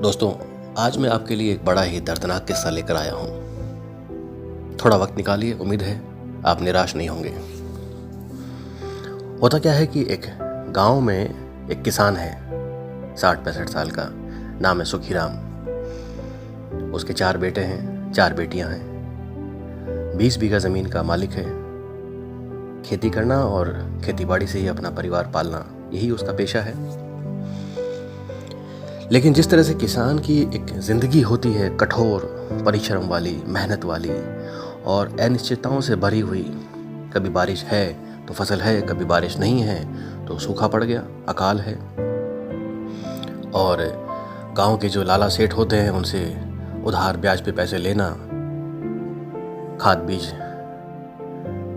दोस्तों, आज मैं आपके लिए एक बड़ा ही दर्दनाक किस्सा लेकर आया हूँ। थोड़ा वक्त निकालिए, उम्मीद है आप निराश नहीं होंगे। होता क्या है कि एक गांव में एक किसान है, 60-65 साल का, नाम है सुखीराम। उसके 4 बेटे हैं, 4 बेटियां हैं। 20 बीघा ज़मीन का मालिक है। खेती करना और खेतीबाड़ी से ही अपना परिवार पालना, यही उसका पेशा है। लेकिन जिस तरह से किसान की एक ज़िंदगी होती है, कठोर, परिश्रम वाली, मेहनत वाली और अनिश्चितताओं से भरी हुई, कभी बारिश है तो फसल है, कभी बारिश नहीं है तो सूखा पड़ गया, अकाल है। और गांव के जो लाला सेठ होते हैं उनसे उधार ब्याज पे पैसे लेना, खाद बीज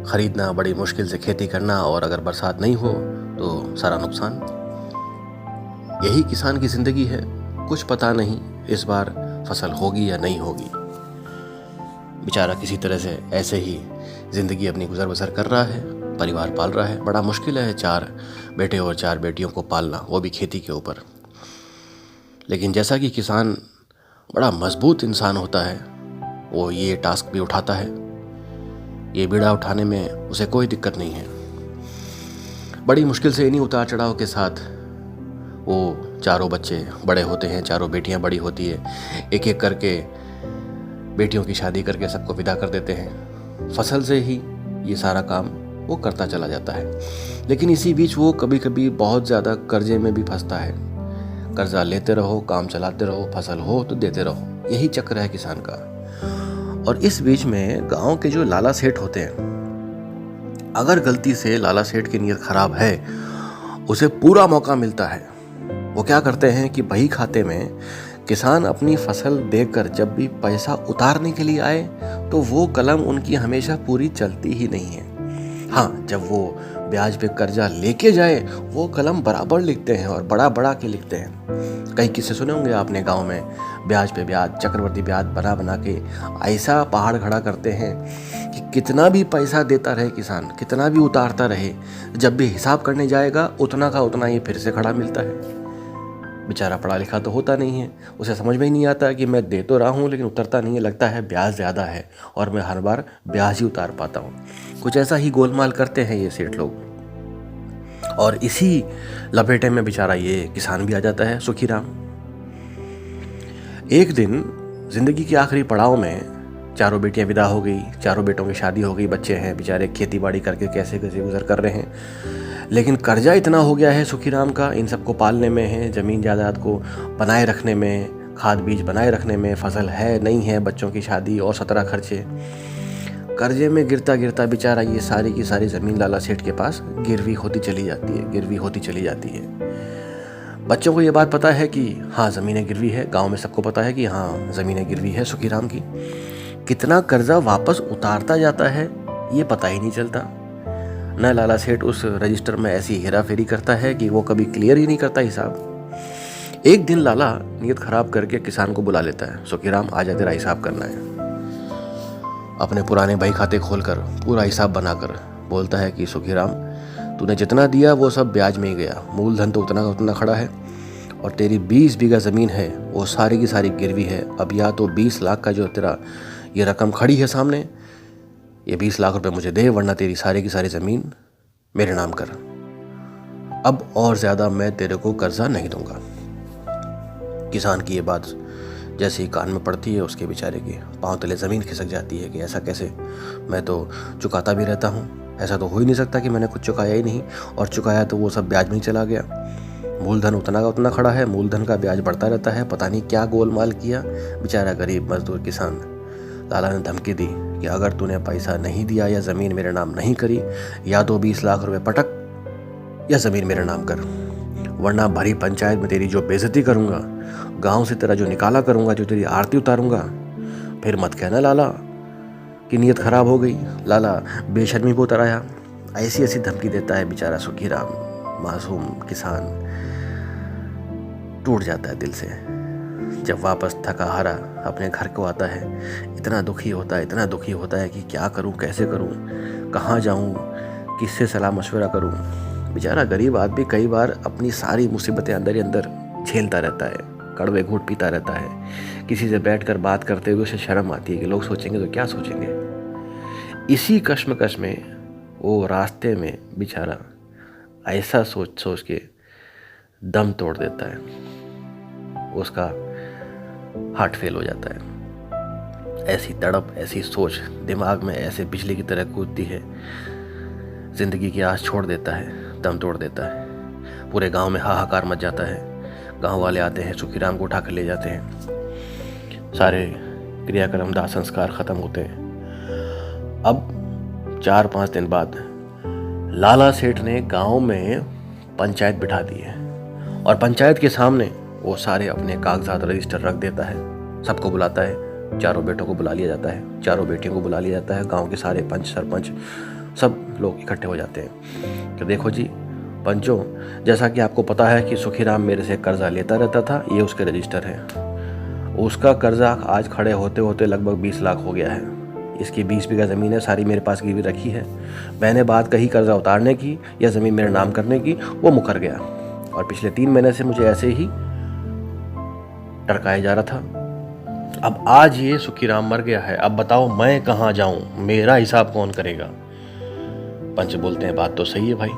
खरीदना, बड़ी मुश्किल से खेती करना, और अगर बरसात नहीं हो तो सारा नुकसान। यही किसान की जिंदगी है। कुछ पता नहीं इस बार फसल होगी या नहीं होगी। बेचारा किसी तरह से ऐसे ही जिंदगी अपनी गुजर बसर कर रहा है, परिवार पाल रहा है। बड़ा मुश्किल है 4 बेटे और 4 बेटियों को पालना, वो भी खेती के ऊपर। लेकिन जैसा कि किसान बड़ा मजबूत इंसान होता है, वो ये टास्क भी उठाता है। ये बीड़ा उठाने में उसे कोई दिक्कत नहीं है। बड़ी मुश्किल से इन्हीं उतार चढ़ाव के साथ वो 4 बच्चे बड़े होते हैं, 4 बेटियां बड़ी होती है। एक एक करके बेटियों की शादी करके सबको विदा कर देते हैं। फसल से ही ये सारा काम वो करता चला जाता है। लेकिन इसी बीच वो कभी कभी बहुत ज़्यादा कर्जे में भी फंसता है। कर्जा लेते रहो, काम चलाते रहो, फसल हो तो देते रहो, यही चक्र है किसान का। और इस बीच में गांव के जो लाला सेठ होते हैं, अगर गलती से लाला सेठ की नीयत खराब है, उसे पूरा मौका मिलता है। वो क्या करते हैं कि बही खाते में किसान अपनी फसल देकर जब भी पैसा उतारने के लिए आए तो वो कलम उनकी हमेशा पूरी चलती ही नहीं है। हाँ, जब वो ब्याज पे कर्जा लेके जाए वो कलम बराबर लिखते हैं और बड़ा बड़ा के लिखते हैं। कई किस्से सुने होंगे आपने गांव में, ब्याज पे ब्याज, चक्रवर्ती ब्याज बना बना के ऐसा पहाड़ खड़ा करते हैं कि कितना भी पैसा देता रहे किसान, कितना भी उतारता रहे, जब भी हिसाब करने जाएगा उतना का उतना ही फिर से खड़ा मिलता है। बेचारा पढ़ा लिखा तो होता नहीं है, उसे समझ में ही नहीं आता कि मैं दे तो रहा हूँ लेकिन उतरता नहीं है, लगता है ब्याज ज़्यादा है और मैं हर बार ब्याज ही उतार पाता हूँ। कुछ ऐसा ही गोलमाल करते हैं ये सेठ लोग। और इसी लपेटे में बेचारा ये किसान भी आ जाता है, सुखीराम। एक दिन जिंदगी के आखिरी पड़ाव में 4 बेटियां विदा हो गई, 4 बेटों की शादी हो गई, बच्चे हैं, बेचारे खेती बाड़ी करके कैसे कैसे गुजर कर रहे हैं। लेकिन कर्जा इतना हो गया है सुखीराम का, इन सबको पालने में है, ज़मीन जायदाद को बनाए रखने में, खाद बीज बनाए रखने में, फसल है नहीं है, बच्चों की शादी और 17 खर्चे। कर्जे में गिरता गिरता बेचारा ये सारी की सारी ज़मीन लाला सेठ के पास गिरवी होती चली जाती है, गिरवी होती चली जाती है। बच्चों को ये बात पता है कि हाँ ज़मीनें गिरवी है, गांव में सबको पता है कि हाँ ज़मीनें गिरवी है सुखीराम की। कितना कर्जा वापस उतारता जाता है ये पता ही नहीं चलता। न लाला सेठ उस रजिस्टर में ऐसी हेरा फेरी करता है कि वो कभी क्लियर ही नहीं करता हिसाब। एक दिन लाला नीयत खराब करके किसान को बुला लेता है, सुखीराम आजा, तेरा हिसाब करना है। अपने पुराने बही खाते खोलकर पूरा हिसाब बनाकर बोलता है कि सुखीराम, तूने जितना दिया वो सब ब्याज में ही गया, मूलधन तो उतना का उतना खड़ा है, और तेरी 20 बीघा ज़मीन है वो सारी की सारी गिरवी है। अब या तो 20 लाख का जो तेरा ये रकम खड़ी है सामने, ये 20 लाख रुपए मुझे दे, वरना तेरी सारी की सारी ज़मीन मेरे नाम कर। अब और ज़्यादा मैं तेरे को कर्जा नहीं दूंगा। किसान की ये बात जैसे ही कान में पड़ती है, उसके बेचारे के पांव तले ज़मीन खिसक जाती है कि ऐसा कैसे, मैं तो चुकाता भी रहता हूँ, ऐसा तो हो ही नहीं सकता कि मैंने कुछ चुकाया ही नहीं, और चुकाया तो वो सब ब्याज में ही चला गया। मूलधन उतना का उतना खड़ा है, मूलधन का ब्याज बढ़ता रहता है, पता नहीं क्या गोलमाल किया। बेचारा गरीब मजदूर किसान, लाला ने धमकी दी कि अगर तूने पैसा नहीं दिया या ज़मीन मेरे नाम नहीं करी, या तो 20 लाख रुपए पटक या ज़मीन मेरे नाम कर, वरना भरी पंचायत में तेरी जो बेइज्जती करूँगा, गांव से तेरा जो निकाला करूँगा, जो तेरी आरती उतारूँगा, फिर मत कहना लाला कि नीयत खराब हो गई। लाला बेशर्मी पे उतर आया, ऐसी ऐसी धमकी देता है। बेचारा सुखीराम, मासूम किसान, टूट जाता है दिल से। जब वापस थका हारा अपने घर को आता है, इतना दुखी होता है, इतना दुखी होता है कि क्या करूं, कैसे करूं, कहाँ जाऊं, किससे सलाह मशवरा करूं। बेचारा गरीब आदमी कई बार अपनी सारी मुसीबतें अंदर ही अंदर झेलता रहता है। कड़वे घूंट पीता रहता है। किसी से बैठकर बात करते हुए उसे शर्म आती है कि लोग सोचेंगे तो क्या सोचेंगे। इसी कश्मकश में वो रास्ते में बेचारा ऐसा सोच सोच के दम तोड़ देता है, उसका हार्ट फेल हो जाता है। ऐसी तड़प, ऐसी सोच दिमाग में ऐसे बिजली की तरह कूदती है, जिंदगी की आस छोड़ देता है, दम तोड़ देता है। पूरे गांव में हाहाकार मच जाता है। गांव वाले आते हैं, सुखीराम को उठा कर ले जाते हैं। सारे क्रियाक्रम दाह संस्कार खत्म होते हैं। अब 4-5 दिन बाद लाला सेठ ने गांव में पंचायत बिठा दी है और पंचायत के सामने वो सारे अपने कागजात रजिस्टर रख देता है। सबको बुलाता है, चारों बेटों को बुला लिया जाता है, चारों बेटियों को बुला लिया जाता है। गांव के सारे पंच, सरपंच सब लोग इकट्ठे हो जाते हैं कि देखो जी पंचों, जैसा कि आपको पता है कि सुखीराम मेरे से कर्जा लेता रहता था, ये उसके रजिस्टर है। उसका कर्जा आज खड़े होते होते लगभग 20 लाख हो गया है। इसकी 20 बीघा ज़मीन है, सारी मेरे पास गिरवी रखी है। मैंने बात कही कर्जा उतारने की या ज़मीन मेरे नाम करने की, वो मुकर गया और पिछले 3 महीने से मुझे ऐसे ही टरकाया जा रहा था। अब आज ये सुखीराम मर गया है, अब बताओ मैं कहाँ जाऊं, मेरा हिसाब कौन करेगा। पंच बोलते हैं बात तो सही है भाई,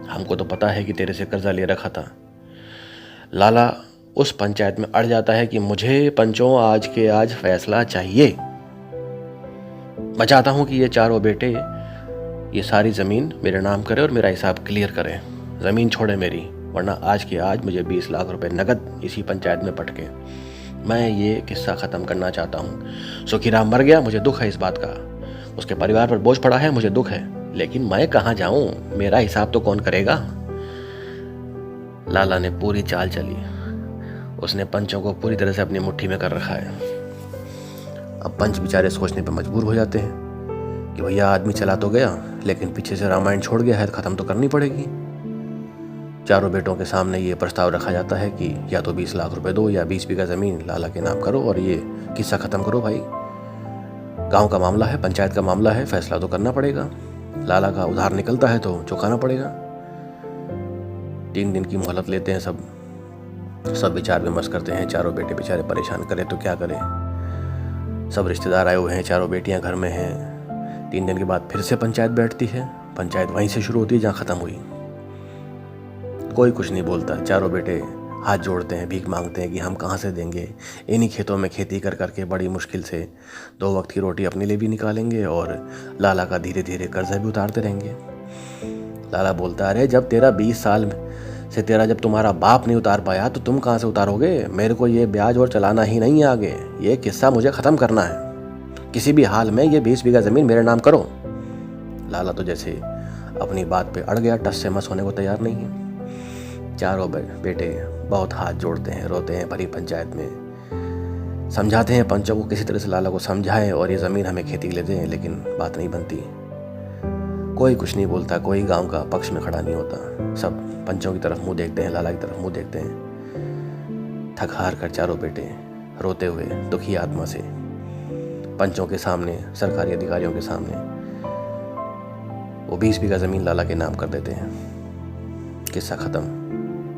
हमको तो पता है कि तेरे से कर्जा ले रखा था। लाला उस पंचायत में अड़ जाता है कि मुझे पंचों आज के आज फैसला चाहिए। मैं चाहता हूं कि ये चारों बेटे ये सारी ज़मीन मेरे नाम करें और मेरा हिसाब क्लियर करें, ज़मीन छोड़े मेरी, वरना आज के आज मुझे 20 लाख रुपए नगद इसी पंचायत में पटके। मैं ये किस्सा ख़त्म करना चाहता हूँ। सुखीराम मर गया, मुझे दुख है इस बात का, उसके परिवार पर बोझ पड़ा है, मुझे दुख है, लेकिन मैं कहाँ जाऊँ, मेरा हिसाब तो कौन करेगा। लाला ने पूरी चाल चली, उसने पंचों को पूरी तरह से अपनी मुट्ठी में कर रखा है। अब पंच बेचारे सोचने पर मजबूर हो जाते हैं कि भैया आदमी चला तो गया, लेकिन पीछे से रामायण छोड़ गया है, ख़त्म तो करनी पड़ेगी। चारों बेटों के सामने ये प्रस्ताव रखा जाता है कि या तो 20 लाख रुपए दो या 20 बीघा ज़मीन लाला के नाम करो और ये किस्सा ख़त्म करो। भाई गांव का मामला है, पंचायत का मामला है, फैसला तो करना पड़ेगा। लाला का उधार निकलता है तो चुकाना पड़ेगा। 3 दिन की मोहलत लेते हैं सब विचार विमर्श करते हैं। चारों बेटे बेचारे परेशान करें तो क्या करें। सब रिश्तेदार आए हुए हैं, चारों बेटियां घर में हैं। 3 दिन के बाद फिर से पंचायत बैठती है। पंचायत वहीं से शुरू होती है जहाँ ख़त्म हुई। कोई कुछ नहीं बोलता, चारों बेटे हाथ जोड़ते हैं, भीख मांगते हैं कि हम कहाँ से देंगे। इन्हीं खेतों में खेती कर करके बड़ी मुश्किल से 2 वक्त की रोटी अपने लिए भी निकालेंगे और लाला का धीरे धीरे कर्जा भी उतारते रहेंगे। लाला बोलता है, अरे जब तेरा 20 साल से तेरा जब तुम्हारा बाप नहीं उतार पाया तो तुम कहाँ से उतारोगे। मेरे को ये ब्याज और चलाना ही नहीं है आगे, ये किस्सा मुझे ख़त्म करना है। किसी भी हाल में ये 20 बीघा ज़मीन मेरे नाम करो। लाला तो जैसे अपनी बात पे अड़ गया, टस से मस होने को तैयार नहीं है। चारों बेटे बहुत हाथ जोड़ते हैं, रोते हैं भरी पंचायत में, समझाते हैं पंचों को किसी तरह से लाला को समझाएं और ये ज़मीन हमें खेती के लिए दें, लेकिन बात नहीं बनती। कोई कुछ नहीं बोलता, कोई गांव का पक्ष में खड़ा नहीं होता। सब पंचों की तरफ मुंह देखते हैं, लाला की तरफ मुंह देखते हैं। थक हार कर चारों बेटे रोते हुए दुखी आत्मा से पंचों के सामने, सरकारी अधिकारियों के सामने वो 20 बीघा ज़मीन लाला के नाम कर देते हैं। किस्सा ख़त्म,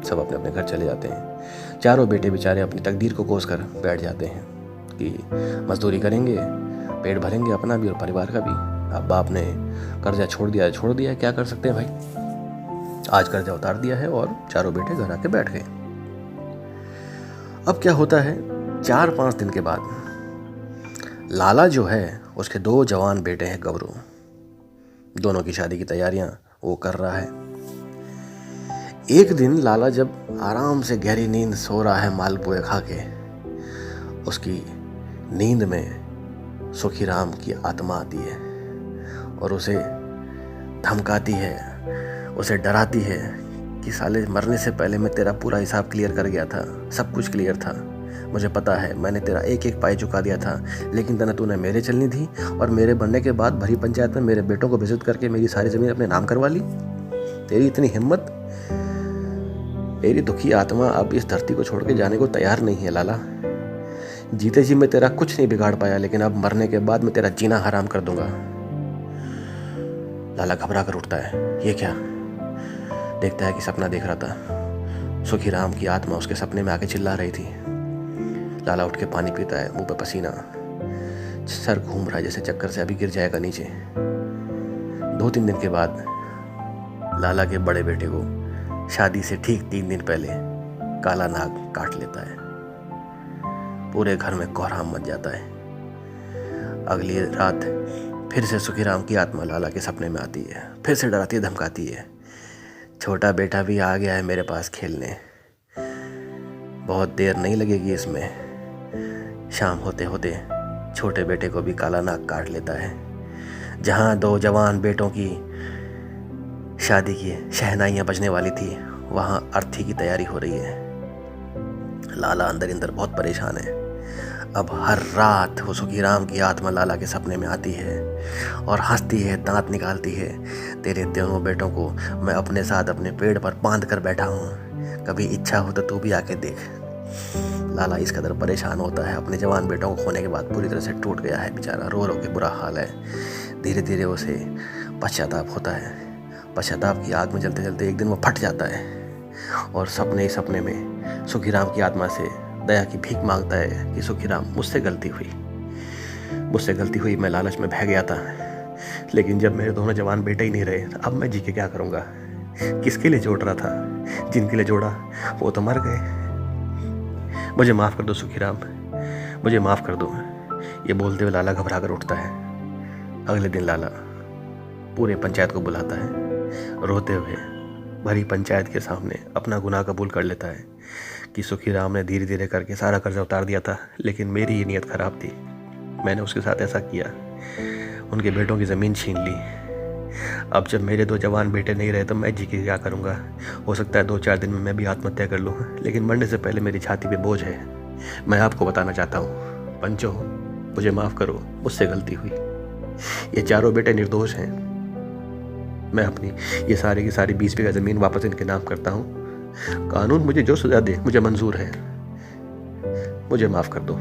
सब अपने अपने घर चले जाते हैं। चारों बेटे बेचारे अपनी तकदीर को कोस कर बैठ जाते हैं कि मजदूरी करेंगे, पेट भरेंगे अपना भी और परिवार का भी। अब बाप ने कर्जा छोड़ दिया है, क्या कर सकते हैं भाई। आज कर्जा उतार दिया है और चारों बेटे घर आके बैठ गए। अब क्या होता है, 4-5 दिन के बाद लाला जो है उसके 2 जवान बेटे हैं गबरू, दोनों की शादी की तैयारियां वो कर रहा है। एक दिन लाला जब आराम से गहरी नींद सो रहा है मालपुए खा के, उसकी नींद में सुखीराम की आत्मा आती है और उसे धमकाती है, उसे डराती है कि साले मरने से पहले मैं तेरा पूरा हिसाब क्लियर कर गया था, सब कुछ क्लियर था, मुझे पता है, मैंने तेरा एक एक पाई चुका दिया था, लेकिन तूने मेरे चलनी थी और मेरे बनने के बाद भरी पंचायत में मेरे बेटों को बेइज्जत करके मेरी सारी ज़मीन अपने नाम करवा ली। तेरी इतनी हिम्मत। मेरी दुखी आत्मा अब इस धरती को छोड़ के जाने को तैयार नहीं है लाला। जीते जी मैं तेरा कुछ नहीं बिगाड़ पाया, लेकिन अब मरने के बाद मैं तेरा जीना हराम कर दूंगा। लाला घबरा कर उठता है। ये क्या? देखता है कि सपना देख रहा था। सुखीराम की आत्मा उसके सपने में आके चिल्ला रही थी, लाला उठ के पानी पीता है, मुंह पे पसीना, सर घूम रहा है जैसे चक्कर से अभी गिर जाएगा नीचे। 2-3 दिन के बाद लाला के बड़े बेटे को शादी से ठीक 3 दिन पहले काला नाग काट लेता है। पूरे घर में कोहराम मच जाता है। अगली रात फिर से सुखीराम की आत्मा लाला के सपने में आती है, फिर से डराती धमकाती है, छोटा बेटा भी आ गया है मेरे पास खेलने, बहुत देर नहीं लगेगी इसमें। शाम होते होते छोटे बेटे को भी काला नाग काट लेता है। जहाँ 2 जवान बेटों की शादी की शहनाइयाँ बजने वाली थी, वहाँ अर्थी की तैयारी हो रही है। लाला अंदर अंदर बहुत परेशान है। अब हर रात वो सुखीराम की आत्मा लाला के सपने में आती है और हंसती है, दांत निकालती है, तेरे दोनों बेटों को मैं अपने साथ अपने पेड़ पर बांध कर बैठा हूँ, कभी इच्छा हो तो तू भी आके देख। लाला इस कदर परेशान होता है, अपने जवान बेटों को खोने के बाद पूरी तरह से टूट गया है बेचारा, रो रो के बुरा हाल है। धीरे धीरे उसे पश्चाताप होता है। पश्चाताप की आग में जलते जलते एक दिन वो फट जाता है और सपने ही सपने में सुखीराम की आत्मा से दया की भीख मांगता है कि सुखीराम मुझसे गलती हुई, मैं लालच में बह गया था, लेकिन जब मेरे दोनों जवान बेटे ही नहीं रहे, अब मैं जी के क्या करूँगा। किसके लिए जोड़ रहा था, जिनके लिए जोड़ा वो तो मर गए। मुझे माफ़ कर दो सुखीराम, मुझे माफ़ कर दो। ये बोलते हुए लाला घबरा कर उठता है। अगले दिन लाला पूरे पंचायत को बुलाता है, रोते हुए भरी पंचायत के सामने अपना गुनाह कबूल कर लेता है कि सुखीराम ने धीरे धीरे करके सारा कर्जा उतार दिया था, लेकिन मेरी ही नीयत खराब थी, मैंने उसके साथ ऐसा किया, उनके बेटों की ज़मीन छीन ली। अब जब मेरे 2 जवान बेटे नहीं रहे तो मैं जी के क्या करूँगा। हो सकता है 2-4 दिन में मैं भी आत्महत्या कर लूँ, लेकिन मरने से पहले मेरी छाती पे बोझ है। मैं आपको बताना चाहता हूँ, पंचो मुझे माफ़ करो, मुझसे गलती हुई। ये चारों बेटे निर्दोष हैं। मैं अपनी ये सारी की सारी 20 बीघा ज़मीन वापस इनके नाम करता हूँ। कानून मुझे जो सजा दे मुझे मंजूर है, मुझे माफ़ कर दो।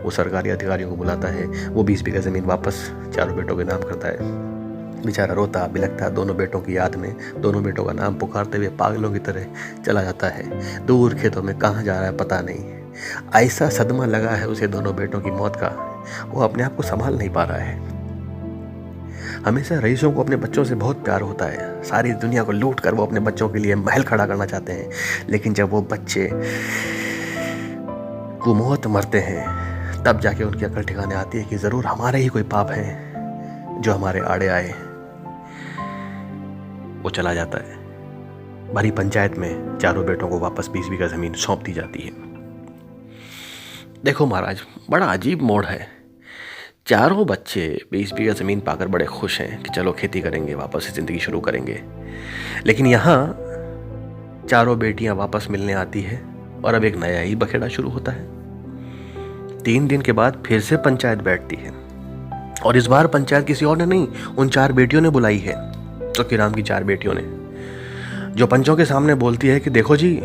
वो सरकारी अधिकारियों को बुलाता है, वो 20 बीघा ज़मीन वापस चारों बेटों के नाम करता है। बेचारा रोता बिलखता दोनों बेटों की याद में, दोनों बेटों का नाम पुकारते हुए पागलों की तरह चला जाता है। दूर खेतों में कहाँ जा रहा है पता नहीं। ऐसा सदमा लगा है उसे दोनों बेटों की मौत का, वो अपने आप को संभाल नहीं पा रहा है। हमेशा रईसों को अपने बच्चों से बहुत प्यार होता है, सारी दुनिया को लूट कर वो अपने बच्चों के लिए महल खड़ा करना चाहते हैं, लेकिन जब वो बच्चे कुमौत मरते हैं तब जाके उनकी अकल ठिकाने आती है कि ज़रूर हमारे ही कोई पाप है जो हमारे आड़े आए। वो चला जाता है। भरी पंचायत में चारों बेटों को वापस 20 बीघा ज़मीन सौंप दी जाती है। देखो महाराज, बड़ा अजीब मोड़ है। चारों बच्चे 20 बीघा ज़मीन पाकर बड़े खुश हैं कि चलो खेती करेंगे, वापस से ज़िंदगी शुरू करेंगे, लेकिन यहाँ चारों बेटियाँ वापस मिलने आती है और अब एक नया ही बखेड़ा शुरू होता है। 3 दिन के बाद फिर से पंचायत बैठती है और इस बार पंचायत किसी और ने नहीं, उन 4 बेटियों ने बुलाई है, सुखीराम की 4 बेटियों ने, जो पंचों के सामने बोलती है कि देखो जी,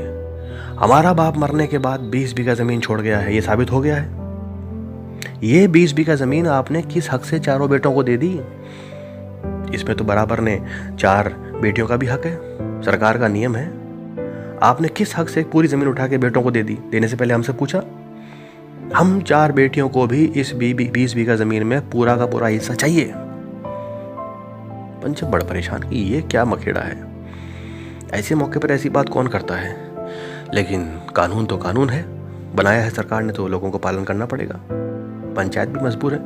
हमारा बाप मरने के बाद 20 बीघा ज़मीन छोड़ गया है, ये साबित हो गया है। ये 20 बीघा ज़मीन आपने किस हक से चारों बेटों को दे दी? इसमें तो बराबर ने 4 बेटियों का भी हक है, सरकार का नियम है। आपने किस हक से पूरी ज़मीन उठा के बेटों को दे दी? देने से पहले हमसे पूछा? हम 4 बेटियों को भी इस 20 बीघा ज़मीन में पूरा का पूरा हिस्सा चाहिए। पंच बड़ा परेशान कि ये क्या मखेड़ा है, ऐसे मौके पर ऐसी बात कौन करता है, लेकिन कानून तो कानून है, बनाया है सरकार ने तो लोगों को पालन करना पड़ेगा। पंचायत भी मजबूर है,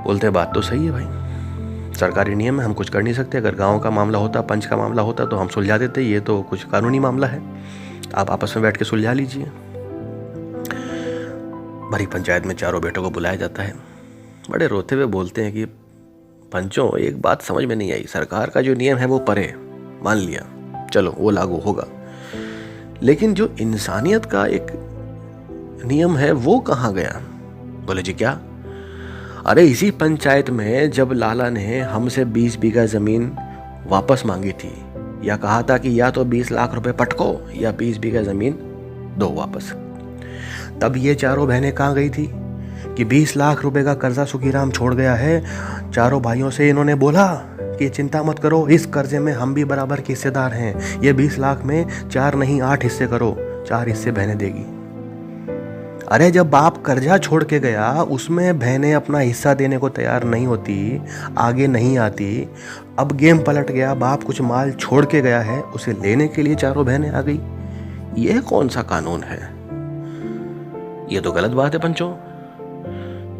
बोलते बात तो सही है भाई, सरकारी नियम है, हम कुछ कर नहीं सकते। अगर गांव का मामला होता, पंच का मामला होता तो हम सुलझा देते, ये तो कुछ कानूनी मामला है, आप आपस में बैठ के सुलझा लीजिए। भरी पंचायत में चारों बेटों को बुलाया जाता है। बड़े रोते हुए बोलते हैं कि पंचों, एक बात समझ में नहीं आई, सरकार का जो नियम है वो परे मान लिया, चलो वो लागू होगा, लेकिन जो इंसानियत का एक नियम है वो कहाँ गया? बोले जी क्या? अरे इसी पंचायत में जब लाला ने हमसे 20 बीघा ज़मीन वापस मांगी थी, या कहा था कि या तो 20 लाख रुपए पटको या 20 बीघा ज़मीन दो वापस, तब ये चारों बहनें कहाँ गई थी कि 20 लाख रुपए का कर्जा सुखीराम छोड़ गया है। चारों भाइयों से इन्होंने बोला कि चिंता मत करो, इस कर्जे में हम भी बराबर के हिस्सेदार हैं, ये 20 लाख में 4 नहीं 8 हिस्से करो, 4 हिस्से बहनें देगी। अरे जब बाप कर्जा छोड़ के गया, उसमें बहनें अपना हिस्सा देने को तैयार नहीं होती, आगे नहीं आती। अब गेम पलट गया, बाप कुछ माल छोड़ के गया है, उसे लेने के लिए चारों बहनें आ गई। यह कौन सा कानून है? ये तो गलत बात है पंचों।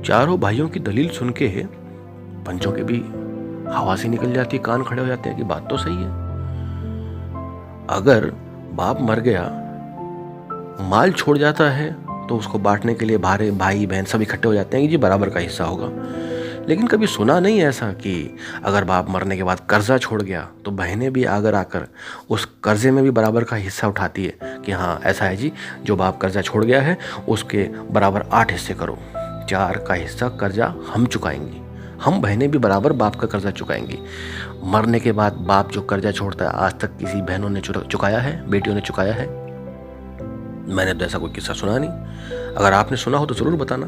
चारों भाइयों की दलील सुन के पंचों के भी हवा सी निकल जाती है, कान खड़े हो जाते हैं कि बात तो सही है। अगर बाप मर गया, माल छोड़ जाता है, तो उसको बांटने के लिए भाई बहन सब इकट्ठे हो जाते हैं कि जी बराबर का हिस्सा होगा। लेकिन कभी सुना नहीं ऐसा कि अगर बाप मरने के बाद कर्जा छोड़ गया तो बहनें भी आकर उस कर्जे में भी बराबर का हिस्सा उठाती है कि हाँ ऐसा है जी, जो बाप कर्जा छोड़ गया है उसके बराबर 8 हिस्से करो, 4 का हिस्सा कर्जा हम चुकाएंगे, हम बहनें भी बराबर बाप का कर्जा चुकाएंगी। मरने के बाद बाप जो कर्जा छोड़ता है, आज तक किसी बहनों ने चुकाया है, बेटियों ने चुकाया है? मैंने तो ऐसा कोई किस्सा सुना नहीं। अगर आपने सुना हो तो ज़रूर बताना।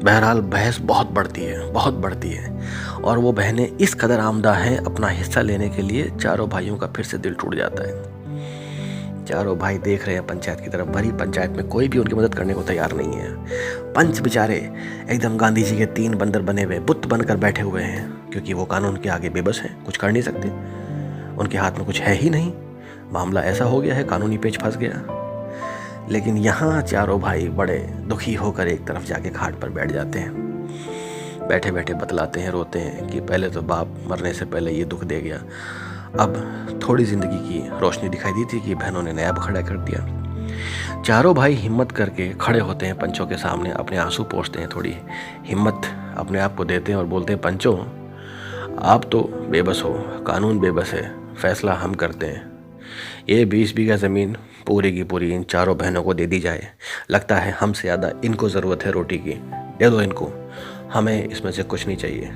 बहरहाल बहस बहुत बढ़ती है और वो बहनें इस कदर आमदा हैं अपना हिस्सा लेने के लिए, चारों भाइयों का फिर से दिल टूट जाता है। चारों भाई देख रहे हैं पंचायत की तरफ, भरी पंचायत में कोई भी उनकी मदद करने को तैयार नहीं है। पंच बेचारे एकदम गांधी जी के 3 बंदर बने हुए बुत बनकर बैठे हुए हैं, क्योंकि वो कानून के आगे बेबस हैं, कुछ कर नहीं सकते, उनके हाथ में कुछ है ही नहीं। मामला ऐसा हो गया है, कानूनी पेच फंस गया। लेकिन यहाँ चारों भाई बड़े दुखी होकर एक तरफ जाके खाट पर बैठ जाते हैं। बैठे बैठे बतलाते हैं, रोते हैं कि पहले तो बाप मरने से पहले ये दुख दे गया, अब थोड़ी ज़िंदगी की रोशनी दिखाई दी थी कि बहनों ने नया खड़ा कर दिया। चारों भाई हिम्मत करके खड़े होते हैं पंचों के सामने, अपने आंसू पोंछते हैं, थोड़ी हिम्मत अपने आप को देते हैं और बोलते हैं, पंचों आप तो बेबस हो, कानून बेबस है, फैसला हम करते हैं। ये 20 बीघा ज़मीन पूरी की पूरी इन चारों बहनों को दे दी जाए। लगता है हमसे ज़्यादा इनको ज़रूरत है रोटी की, दे दो इनको, हमें इसमें से कुछ नहीं चाहिए।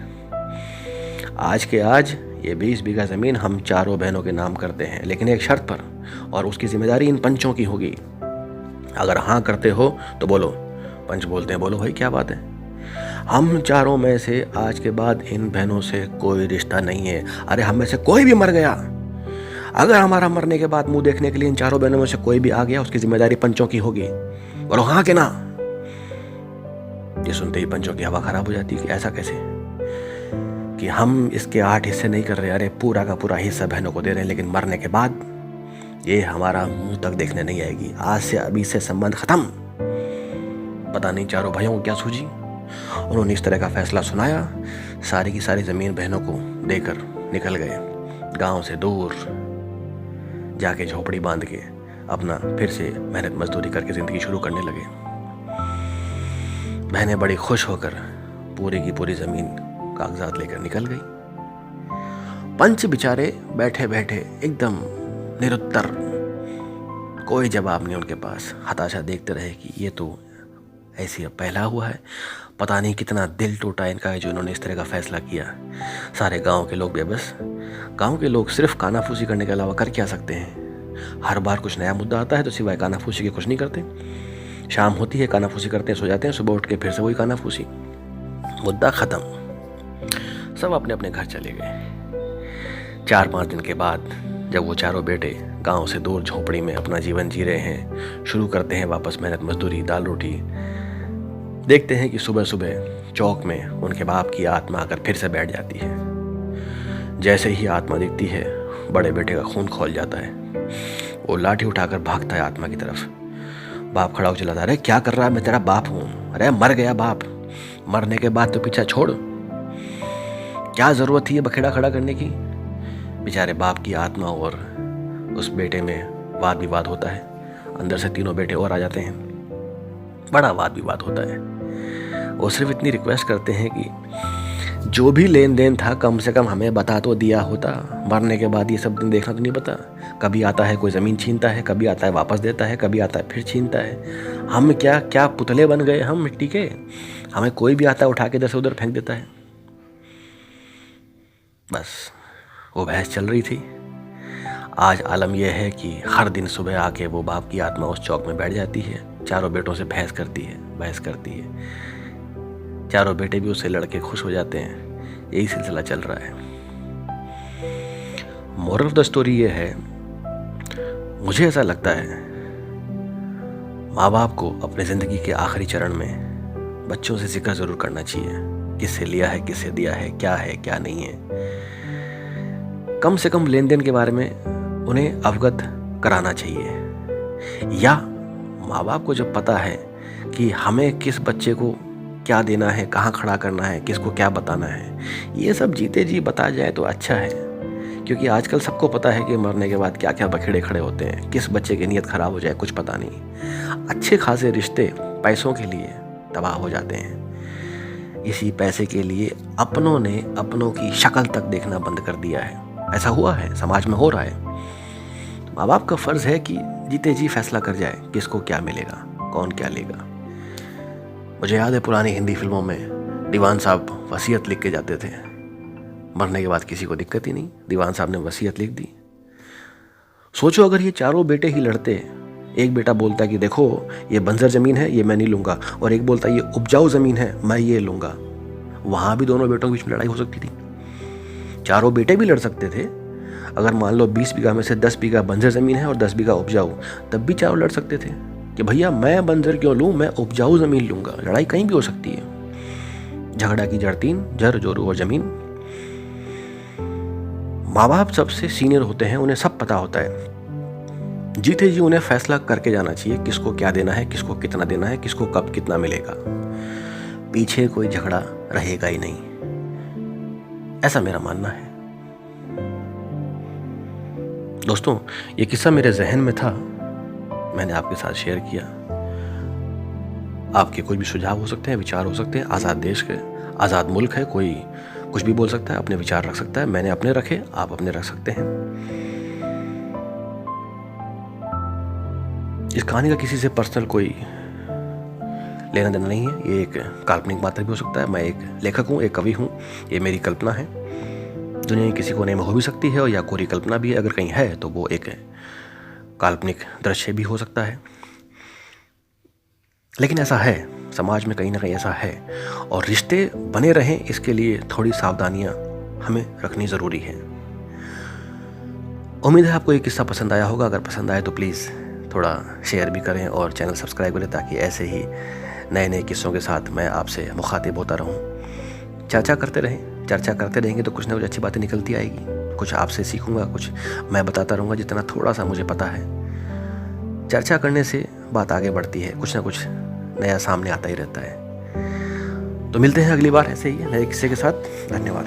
आज के आज ये 20 बीघा ज़मीन हम चारों बहनों के नाम करते हैं, लेकिन एक शर्त पर, और उसकी जिम्मेदारी इन पंचों की होगी। अगर हाँ करते हो तो बोलो। पंच बोलते हैं, बोलो भाई क्या बात है। हम चारों में से आज के बाद इन बहनों से कोई रिश्ता नहीं है। अरे हम में से कोई भी मर गया, अगर हमारा मरने के बाद मुंह देखने के लिए इन चारों बहनों में से कोई भी आ गया, उसकी जिम्मेदारी पंचों की होगी। बोलो हाँ के ना। ये सुनते ही पंचों की हवा खराब हो जाती है कि ऐसा कैसे कि हम इसके 8 हिस्से नहीं कर रहे, अरे पूरा का पूरा हिस्सा बहनों को दे रहे हैं, लेकिन मरने के बाद ये हमारा मुंह तक देखने नहीं आएगी। आज से अभी से संबंध खत्म। पता नहीं चारों भाइयों को क्या सूझी, उन्होंने इस तरह का फैसला सुनाया, सारी की सारी जमीन बहनों को देकर निकल गए। गांव से दूर जाके झोपड़ी बांध के अपना फिर से मेहनत मजदूरी करके जिंदगी शुरू करने लगे। बहनें बड़ी खुश होकर पूरी की पूरी जमीन कागजात लेकर निकल गई। पंच बेचारे बैठे बैठे एकदम निरुत्तर, कोई जवाब नहीं उनके पास। हताशा देखते रहे कि ये तो ऐसी अब पहला हुआ है, पता नहीं कितना दिल टूटा इनका है जो इन्होंने इस तरह का फैसला किया। सारे गांव के लोग बेबस। गांव के लोग सिर्फ कानाफूसी करने के अलावा कर क्या सकते हैं? हर बार कुछ नया मुद्दा आता है तो सिवाय कानाफूसी के कुछ नहीं करते। शाम होती है, कानाफूसी करते हैं, सो जाते हैं, सुबह उठ के फिर से वही कानाफूसी। मुद्दा ख़त्म। सब अपने अपने घर चले गए। 4-5 दिन के बाद जब वो चारों बेटे गांव से दूर झोपड़ी में अपना जीवन जी रहे हैं, शुरू करते हैं वापस मेहनत मजदूरी, दाल रोटी, देखते हैं कि सुबह सुबह चौक में उनके बाप की आत्मा आकर फिर से बैठ जाती है। जैसे ही आत्मा दिखती है, बड़े बेटे का खून खौल जाता है। वो लाठी उठाकर भागता है आत्मा की तरफ। बाप खड़ा हो चिल्लाता है, अरे क्या कर रहा है, मैं तेरा बाप हूँ। अरे मर गया बाप, मरने के बाद तो पीछा छोड़, क्या ज़रूरत थी ये बखेड़ा खड़ा करने की। बेचारे बाप की आत्मा और उस बेटे में वाद विवाद होता है। अंदर से तीनों बेटे और आ जाते हैं, बड़ा वाद विवाद होता है। वो सिर्फ इतनी रिक्वेस्ट करते हैं कि जो भी लेन देन था कम से कम हमें बता तो दिया होता, मरने के बाद ये सब दिन देखना तो नहीं पता। कभी आता है कोई ज़मीन छीनता है, कभी आता है वापस देता है, कभी आता है फिर छीनता है। हम क्या क्या पुतले बन गए हम मिट्टी के? हमें कोई भी आता है उठा के इधर से उधर फेंक देता है। बस वो बहस चल रही थी। आज आलम यह है कि हर दिन सुबह आके वो बाप की आत्मा उस चौक में बैठ जाती है, चारों बेटों से बहस करती है। चारों बेटे भी उससे लड़के खुश हो जाते हैं। यही सिलसिला चल रहा है। मोरल ऑफ द स्टोरी ये है, मुझे ऐसा लगता है माँ बाप को अपने ज़िंदगी के आखिरी चरण में बच्चों से जिक्र ज़रूर करना चाहिए, किससे लिया है, किससे दिया है क्या नहीं है। कम से कम लेन देन के बारे में उन्हें अवगत कराना चाहिए। या माँ बाप को जब पता है कि हमें किस बच्चे को क्या देना है, कहाँ खड़ा करना है, किसको क्या बताना है, ये सब जीते जी बता जाए तो अच्छा है। क्योंकि आजकल सबको पता है कि मरने के बाद क्या क्या बखेड़े खड़े होते हैं, किस बच्चे की नीयत ख़राब हो जाए कुछ पता नहीं। अच्छे खासे रिश्ते पैसों के लिए तबाह हो जाते हैं। इसी पैसे के लिए अपनों ने अपनों की शक्ल तक देखना बंद कर दिया है। ऐसा हुआ है, समाज में हो रहा है। तो माँ बाप का फ़र्ज़ है कि जीते जी फैसला कर जाए किसको क्या मिलेगा, कौन क्या लेगा। मुझे याद है पुरानी हिंदी फिल्मों में दीवान साहब वसीयत लिख के जाते थे, मरने के बाद किसी को दिक्कत ही नहीं, दीवान साहब ने वसीयत लिख दी। सोचो अगर ये चारों बेटे ही लड़ते, एक बेटा बोलता कि देखो ये बंजर ज़मीन है, ये मैं नहीं लूँगा, और एक बोलता ये उपजाऊ ज़मीन है, मैं ये लूँगा, वहाँ भी दोनों बेटों के बीच में लड़ाई हो सकती थी। चारों बेटे भी लड़ सकते थे। अगर मान लो 20 बीघा में से 10 बीघा बंजर ज़मीन है और 10 बीघा उपजाऊ, तब भी चारों लड़ सकते थे कि भैया मैं बंजर क्यों लूँ, मैं उपजाऊ ज़मीन लूँगा। लड़ाई कहीं भी हो सकती है। झगड़ा की जड़ 3, जर जोरू और ज़मीन। माँ बाप सबसे सीनियर होते हैं, उन्हें सब पता होता है। जीते जी उन्हें फैसला करके जाना चाहिए किसको क्या देना है, किसको कितना देना है, किसको कब कितना मिलेगा। पीछे कोई झगड़ा रहेगा ही नहीं, ऐसा मेरा मानना है। दोस्तों, ये किस्सा मेरे जहन में था, मैंने आपके साथ शेयर किया। आपके कोई भी सुझाव हो सकते हैं, विचार हो सकते हैं। आज़ाद देश के आज़ाद मुल्क है, कोई कुछ भी बोल सकता है, अपने विचार रख सकता है। मैंने अपने रखे, आप अपने रख सकते हैं। इस कहानी का किसी से पर्सनल कोई लेना देना नहीं है। ये एक काल्पनिक मात्र भी हो सकता है। मैं एक लेखक हूँ, एक कवि हूँ, ये मेरी कल्पना है। दुनिया किसी को नहीं हो भी सकती है, और या कोरी कल्पना भी अगर कहीं है तो वो एक काल्पनिक दृश्य भी हो सकता है। लेकिन ऐसा है, समाज में कहीं ना कहीं ऐसा है, और रिश्ते बने रहें इसके लिए थोड़ी सावधानियां हमें रखनी ज़रूरी है। उम्मीद है आपको ये किस्सा पसंद आया होगा। अगर पसंद आए तो प्लीज़ थोड़ा शेयर भी करें और चैनल सब्सक्राइब करें, ताकि ऐसे ही नए नए किस्सों के साथ मैं आपसे मुखातिब होता रहूं। चर्चा करते रहेंगे तो कुछ ना कुछ अच्छी बातें निकलती आएगी। कुछ आपसे सीखूंगा, कुछ मैं बताता रहूँगा जितना थोड़ा सा मुझे पता है। चर्चा करने से बात आगे बढ़ती है, कुछ ना कुछ नया सामने आता ही रहता है। तो मिलते हैं अगली बार ऐसे ही नए किस्से के साथ। धन्यवाद।